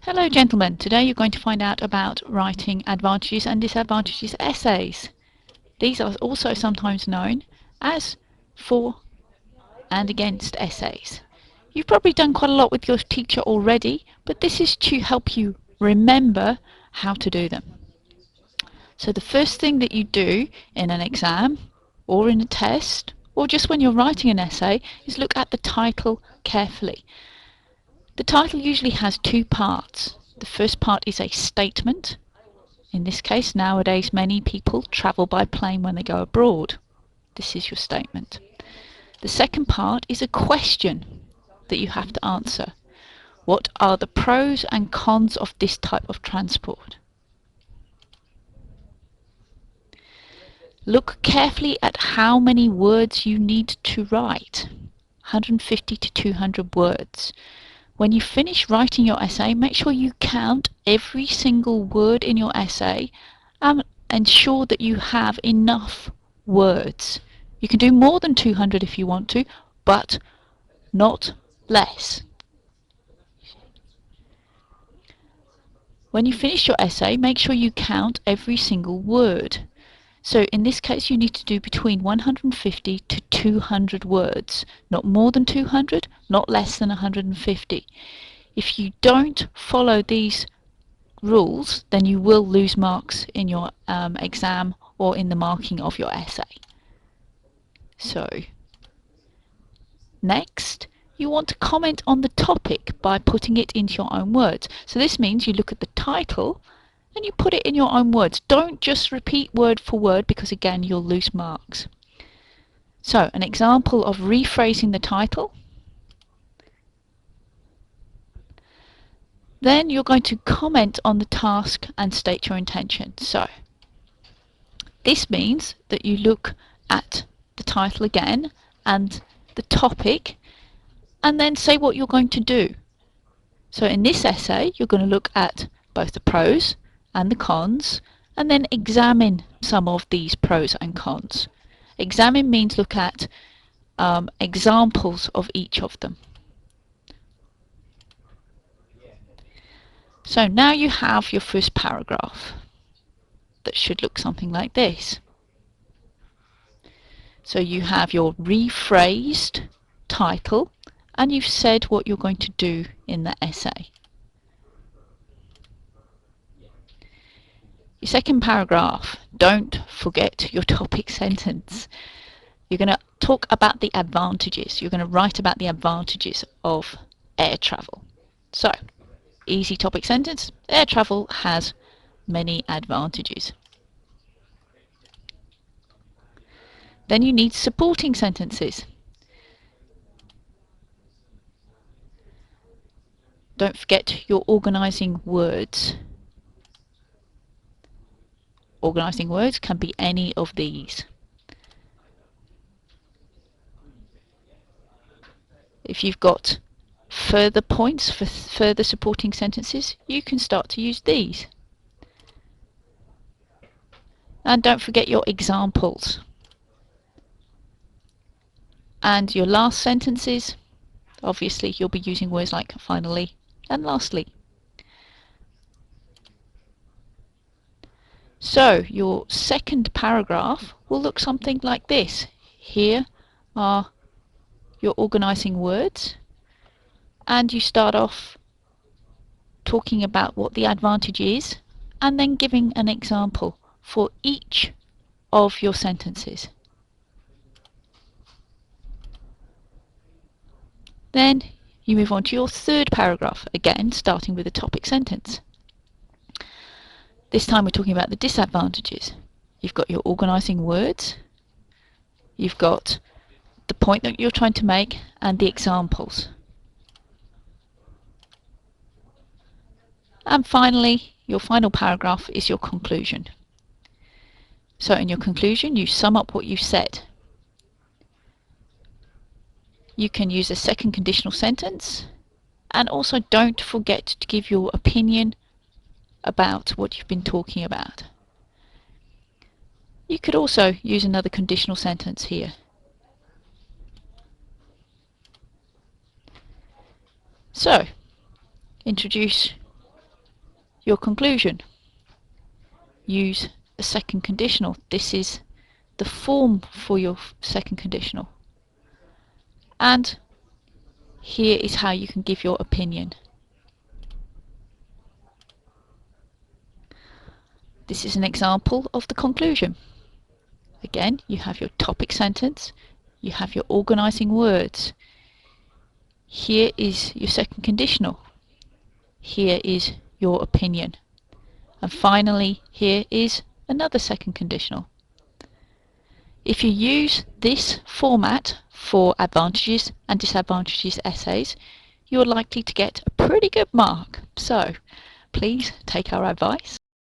Hello gentlemen, today you're going to find out about writing advantages and disadvantages essays. These are also sometimes known as for and against essays. You've probably done quite a lot with your teacher already, but this is to help you remember how to do them. So the first thing that you do in an exam or in a test or just when you're writing an essay is look at the title carefully. The title usually has two parts. The first part is a statement. In this case, nowadays many people travel by plane when they go abroad. This is your statement. The second part is a question that you have to answer. What are the pros and cons of this type of transport? Look carefully at how many words you need to write. 150 to 200 words. When you finish writing your essay, make sure you count every single word in your essay and ensure that you have enough words. You can do more than 200 if you want to, but not less. When you finish your essay, make sure you count every single word. So in this case you need to do between 150 to 200 words, not more than 200, not less than 150. If you don't follow these rules, then you will lose marks in your exam or in the marking of your essay. So next, you want to comment on the topic by putting it into your own words. So this means you look at the title and you put it in your own words. Don't just repeat word for word because again you'll lose marks. So an example of rephrasing the title. Then you're going to comment on the task and state your intention. So this means that you look at the title again and the topic and then say what you're going to do. So in this essay you're going to look at both the pros and the cons and then examine some of these pros and cons. Examine means look at examples of each of them. So now you have your first paragraph that should look something like this. So you have your rephrased title and you've said what you're going to do in the essay. Your second paragraph, don't forget your topic sentence. You're going to talk about the advantages. You're going to write about the advantages of air travel. So, easy topic sentence. Air travel has many advantages. Then you need supporting sentences. Don't forget your organising words. Organising words can be any of these. If you've got further points for further supporting sentences, you can start to use these. And don't forget your examples. And your last sentences, obviously you'll be using words like finally and lastly. So your second paragraph will look something like this. Here are your organising words and you start off talking about what the advantage is and then giving an example for each of your sentences. Then you move on to your third paragraph, again starting with a topic sentence. This time we're talking about the disadvantages. You've got your organising words, you've got the point that you're trying to make and the examples. And finally, your final paragraph is your conclusion. So in your conclusion you sum up what you've said. You can use a second conditional sentence and also don't forget to give your opinion about what you've been talking about. You could also use another conditional sentence here. So, introduce your conclusion. Use a second conditional. This is the form for your second conditional. And here is how you can give your opinion. This is an example of the conclusion. Again, you have your topic sentence, you have your organizing words. Here is your second conditional. Here is your opinion. And finally, here is another second conditional. If you use this format for advantages and disadvantages essays, you're likely to get a pretty good mark. So, please take our advice